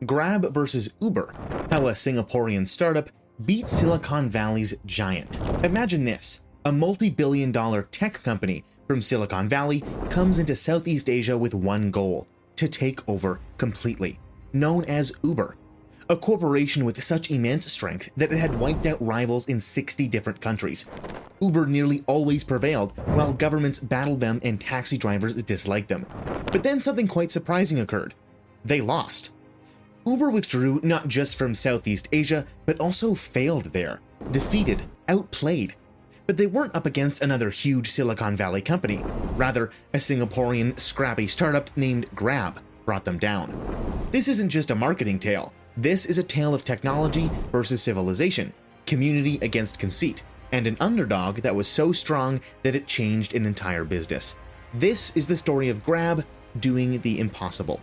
Grab versus Uber, how a Singaporean startup beat Silicon Valley's giant. Imagine this, a multi-billion-dollar tech company from Silicon Valley comes into Southeast Asia with one goal, to take over completely, known as Uber. A corporation with such immense strength that it had wiped out rivals in 60 different countries. Uber nearly always prevailed, while governments battled them and taxi drivers disliked them. But then something quite surprising occurred. They lost. Uber withdrew not just from Southeast Asia, but also failed there, defeated, outplayed. But they weren't up against another huge Silicon Valley company. Rather, a Singaporean scrappy startup named Grab brought them down. This isn't just a marketing tale. This is a tale of technology versus civilization, community against conceit, and an underdog that was so strong that it changed an entire business. This is the story of Grab doing the impossible.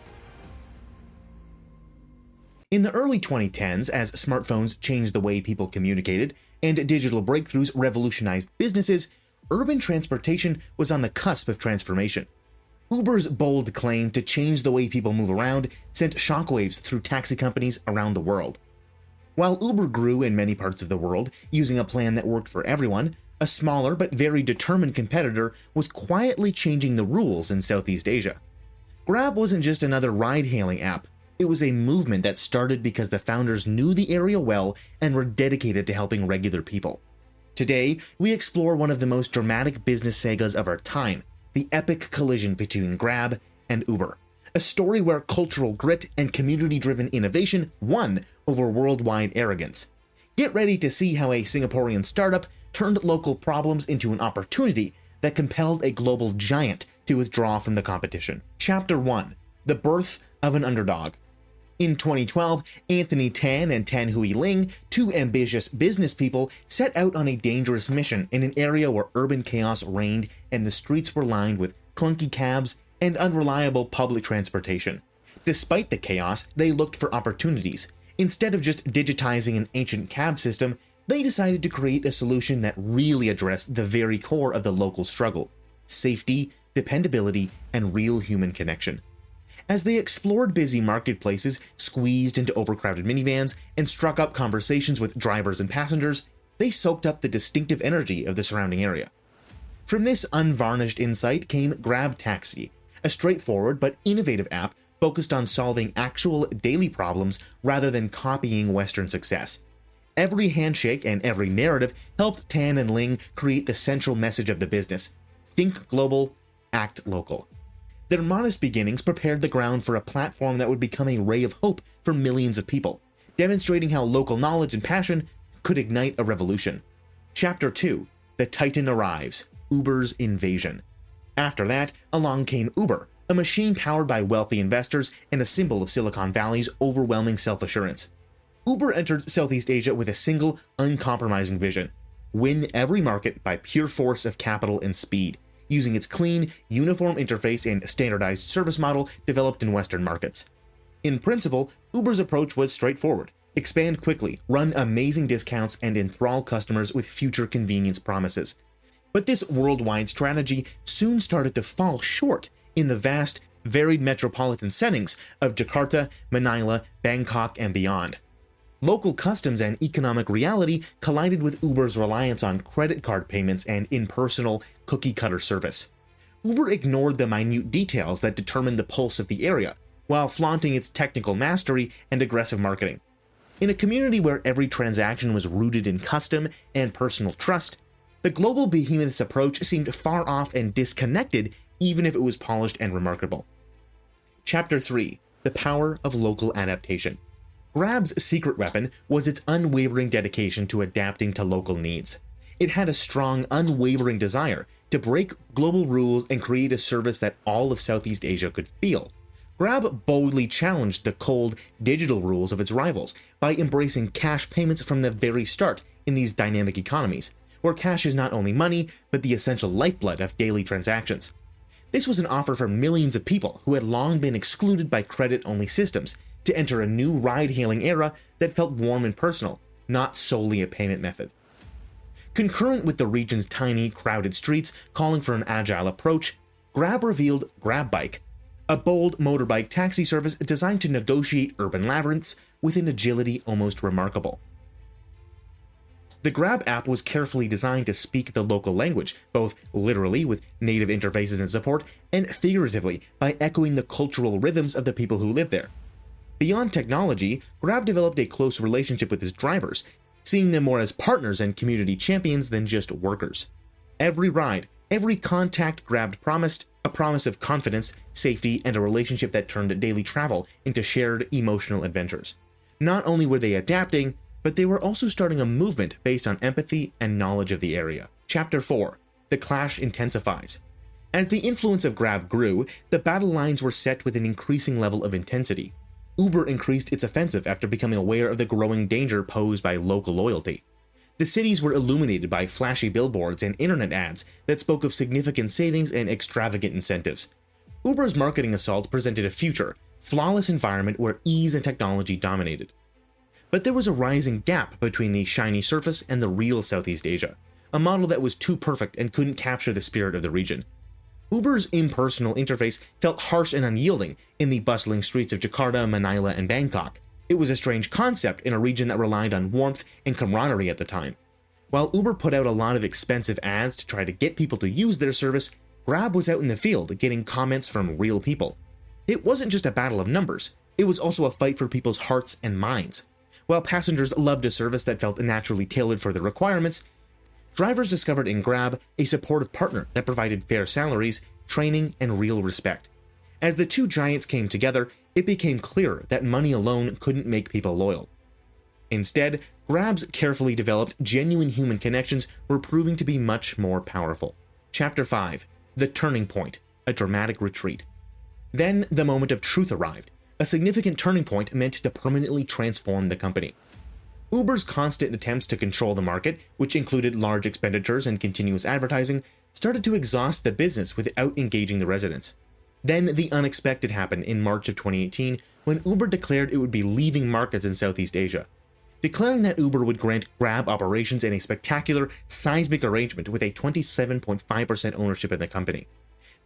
In the early 2010s, as smartphones changed the way people communicated and digital breakthroughs revolutionized businesses, urban transportation was on the cusp of transformation. Uber's bold claim to change the way people move around sent shockwaves through taxi companies around the world. While Uber grew in many parts of the world, using a plan that worked for everyone, a smaller but very determined competitor was quietly changing the rules in Southeast Asia. Grab wasn't just another ride-hailing app. It was a movement that started because the founders knew the area well and were dedicated to helping regular people. Today, we explore one of the most dramatic business sagas of our time, the epic collision between Grab and Uber. A story where cultural grit and community-driven innovation won over worldwide arrogance. Get ready to see how a Singaporean startup turned local problems into an opportunity that compelled a global giant to withdraw from the competition. Chapter 1. The Birth of an Underdog. In 2012, Anthony Tan and Tan Hui Ling, two ambitious business people, set out on a dangerous mission in an area where urban chaos reigned and the streets were lined with clunky cabs and unreliable public transportation. Despite the chaos, they looked for opportunities. Instead of just digitizing an ancient cab system, they decided to create a solution that really addressed the very core of the local struggle: safety, dependability, and real human connection. As they explored busy marketplaces, squeezed into overcrowded minivans, and struck up conversations with drivers and passengers, they soaked up the distinctive energy of the surrounding area. From this unvarnished insight came Grab Taxi, a straightforward but innovative app focused on solving actual daily problems rather than copying Western success. Every handshake and every narrative helped Tan and Ling create the central message of the business: think global, act local. Their modest beginnings prepared the ground for a platform that would become a ray of hope for millions of people, demonstrating how local knowledge and passion could ignite a revolution. Chapter 2. The Titan Arrives, Uber's Invasion. After that, along came Uber, a machine powered by wealthy investors and a symbol of Silicon Valley's overwhelming self-assurance. Uber entered Southeast Asia with a single, uncompromising vision: win every market by pure force of capital and speed, using its clean, uniform interface and standardized service model developed in Western markets. In principle, Uber's approach was straightforward: expand quickly, run amazing discounts, and enthrall customers with future convenience promises. But this worldwide strategy soon started to fall short in the vast, varied metropolitan settings of Jakarta, Manila, Bangkok, and beyond. Local customs and economic reality collided with Uber's reliance on credit card payments and impersonal, cookie-cutter service. Uber ignored the minute details that determined the pulse of the area, while flaunting its technical mastery and aggressive marketing. In a community where every transaction was rooted in custom and personal trust, the global behemoth's approach seemed far off and disconnected, even if it was polished and remarkable. Chapter 3. The Power of Local Adaptation. Grab's secret weapon was its unwavering dedication to adapting to local needs. It had a strong, unwavering desire to break global rules and create a service that all of Southeast Asia could feel. Grab boldly challenged the cold, digital rules of its rivals by embracing cash payments from the very start in these dynamic economies, where cash is not only money, but the essential lifeblood of daily transactions. This was an offer for millions of people who had long been excluded by credit-only systems to enter a new ride-hailing era that felt warm and personal, not solely a payment method. Concurrent with the region's tiny, crowded streets calling for an agile approach, Grab revealed GrabBike. a bold motorbike taxi service designed to negotiate urban labyrinths with an agility almost remarkable. The Grab app was carefully designed to speak the local language, both literally with native interfaces and support, and figuratively by echoing the cultural rhythms of the people who live there. Beyond technology, Grab developed a close relationship with its drivers, seeing them more as partners and community champions than just workers. Every ride, every contact Grab promised, a promise of confidence, safety, and a relationship that turned daily travel into shared emotional adventures. Not only were they adapting, but they were also starting a movement based on empathy and knowledge of the area. Chapter 4. The clash intensifies. As the influence of Grab grew, the battle lines were set with an increasing level of intensity. Uber increased its offensive after becoming aware of the growing danger posed by local loyalty. The cities were illuminated by flashy billboards and internet ads that spoke of significant savings and extravagant incentives. Uber's marketing assault presented a future, flawless environment where ease and technology dominated. But there was a rising gap between the shiny surface and the real Southeast Asia, a model that was too perfect and couldn't capture the spirit of the region. Uber's impersonal interface felt harsh and unyielding in the bustling streets of Jakarta, Manila, and Bangkok. It was a strange concept in a region that relied on warmth and camaraderie at the time. While Uber put out a lot of expensive ads to try to get people to use their service, Grab was out in the field getting comments from real people. It wasn't just a battle of numbers, it was also a fight for people's hearts and minds. While passengers loved a service that felt naturally tailored for their requirements, drivers discovered in Grab a supportive partner that provided fair salaries, training, and real respect. As the two giants came together, it became clear that money alone couldn't make people loyal. Instead, Grab's carefully developed, genuine human connections were proving to be much more powerful. Chapter 5. The Turning Point, a dramatic retreat. Then the moment of truth arrived. A significant turning point meant to permanently transform the company. Uber's constant attempts to control the market, which included large expenditures and continuous advertising, started to exhaust the business without engaging the residents. Then the unexpected happened in March of 2018 when Uber declared it would be leaving markets in Southeast Asia. Declaring that Uber would grant Grab operations in a spectacular, seismic arrangement with a 27.5% ownership in the company.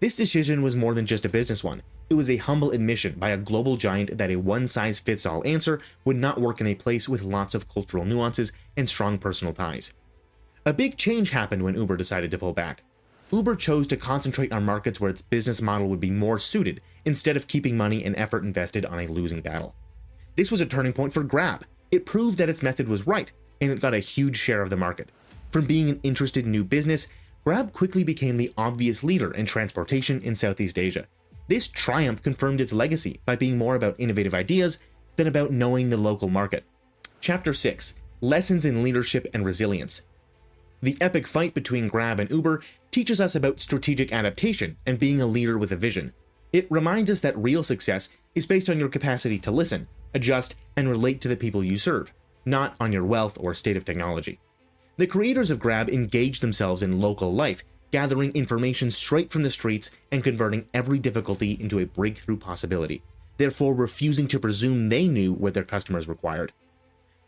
This decision was more than just a business one. It was a humble admission by a global giant that a one-size-fits-all answer would not work in a place with lots of cultural nuances and strong personal ties. A big change happened when Uber decided to pull back. Uber chose to concentrate on markets where its business model would be more suited, instead of keeping money and effort invested on a losing battle. This was a turning point for Grab. It proved that its method was right, and it got a huge share of the market. From being an interested new business, Grab quickly became the obvious leader in transportation in Southeast Asia. This triumph confirmed its legacy by being more about innovative ideas than about knowing the local market. Chapter 6. Lessons in Leadership and Resilience. The epic fight between Grab and Uber teaches us about strategic adaptation and being a leader with a vision. It reminds us that real success is based on your capacity to listen, adjust, and relate to the people you serve, not on your wealth or state of technology. The creators of Grab engaged themselves in local life, gathering information straight from the streets and converting every difficulty into a breakthrough possibility, therefore refusing to presume they knew what their customers required.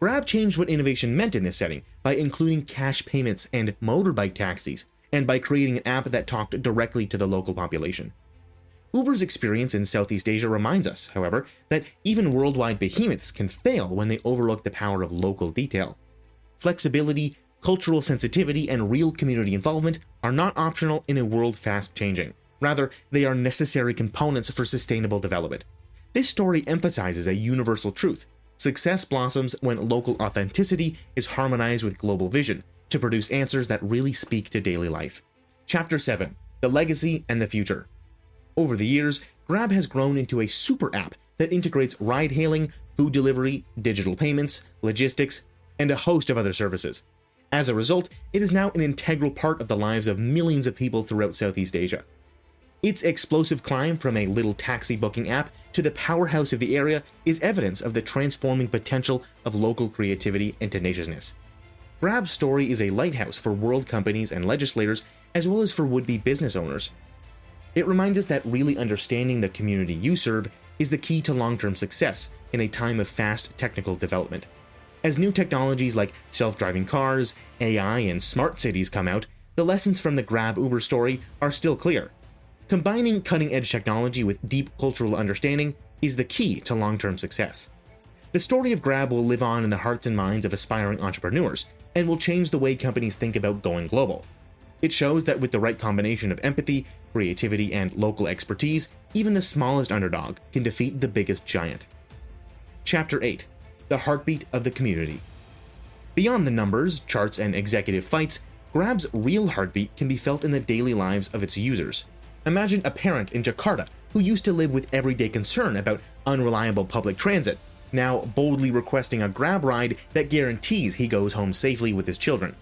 Grab changed what innovation meant in this setting by including cash payments and motorbike taxis, and by creating an app that talked directly to the local population. Uber's experience in Southeast Asia reminds us, however, that even worldwide behemoths can fail when they overlook the power of local detail. Flexibility, cultural sensitivity, and real community involvement are not optional in a world fast changing. Rather, they are necessary components for sustainable development. This story emphasizes a universal truth. Success blossoms when local authenticity is harmonized with global vision to produce answers that really speak to daily life. Chapter 7. The Legacy and the Future. Over the years, Grab has grown into a super app that integrates ride-hailing, food delivery, digital payments, logistics, and a host of other services. As a result, it is now an integral part of the lives of millions of people throughout Southeast Asia. Its explosive climb from a little taxi booking app to the powerhouse of the area is evidence of the transforming potential of local creativity and tenaciousness. Grab's story is a lighthouse for world companies and legislators, as well as for would-be business owners. It reminds us that really understanding the community you serve is the key to long-term success in a time of fast technical development. As new technologies like self-driving cars, AI, and smart cities come out, the lessons from the Grab Uber story are still clear. Combining cutting-edge technology with deep cultural understanding is the key to long-term success. The story of Grab will live on in the hearts and minds of aspiring entrepreneurs and will change the way companies think about going global. It shows that with the right combination of empathy, creativity, and local expertise, even the smallest underdog can defeat the biggest giant. Chapter 8: The Heartbeat of the Community. Beyond the numbers, charts, and executive fights, Grab's real heartbeat can be felt in the daily lives of its users. Imagine a parent in Jakarta who used to live with everyday concern about unreliable public transit, now boldly requesting a Grab ride that guarantees he goes home safely with his children.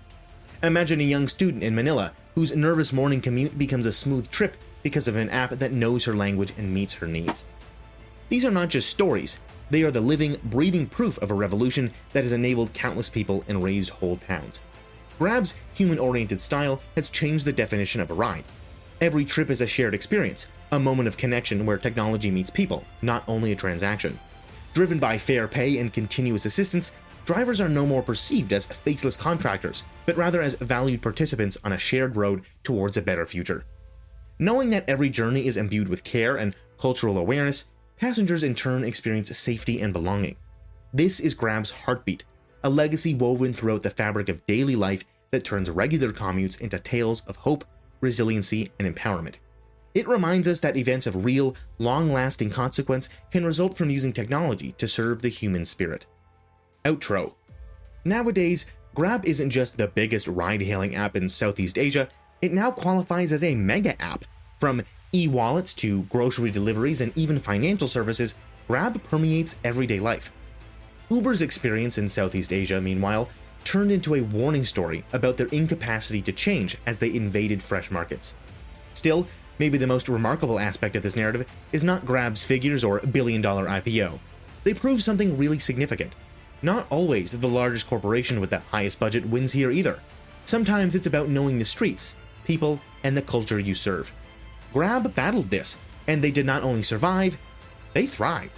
Imagine a young student in Manila whose nervous morning commute becomes a smooth trip because of an app that knows her language and meets her needs. These are not just stories, they are the living, breathing proof of a revolution that has enabled countless people and raised whole towns. Grab's human-oriented style has changed the definition of a ride. Every trip is a shared experience, a moment of connection where technology meets people, not only a transaction. Driven by fair pay and continuous assistance, drivers are no more perceived as faceless contractors, but rather as valued participants on a shared road towards a better future. Knowing that every journey is imbued with care and cultural awareness, passengers in turn experience safety and belonging. This is Grab's heartbeat, a legacy woven throughout the fabric of daily life that turns regular commutes into tales of hope, resiliency, and empowerment. It reminds us that events of real, long-lasting consequence can result from using technology to serve the human spirit. Outro. Nowadays, Grab isn't just the biggest ride-hailing app in Southeast Asia, it now qualifies as a mega app. From e-wallets to grocery deliveries and even financial services, Grab permeates everyday life. Uber's experience in Southeast Asia, meanwhile, turned into a warning story about their incapacity to change as they invaded fresh markets. Still, maybe the most remarkable aspect of this narrative is not Grab's figures or billion-dollar IPO. They prove something really significant. Not always the largest corporation with the highest budget wins here either. Sometimes it's about knowing the streets, people, and the culture you serve. Grab battled this, and they did not only survive, they thrived.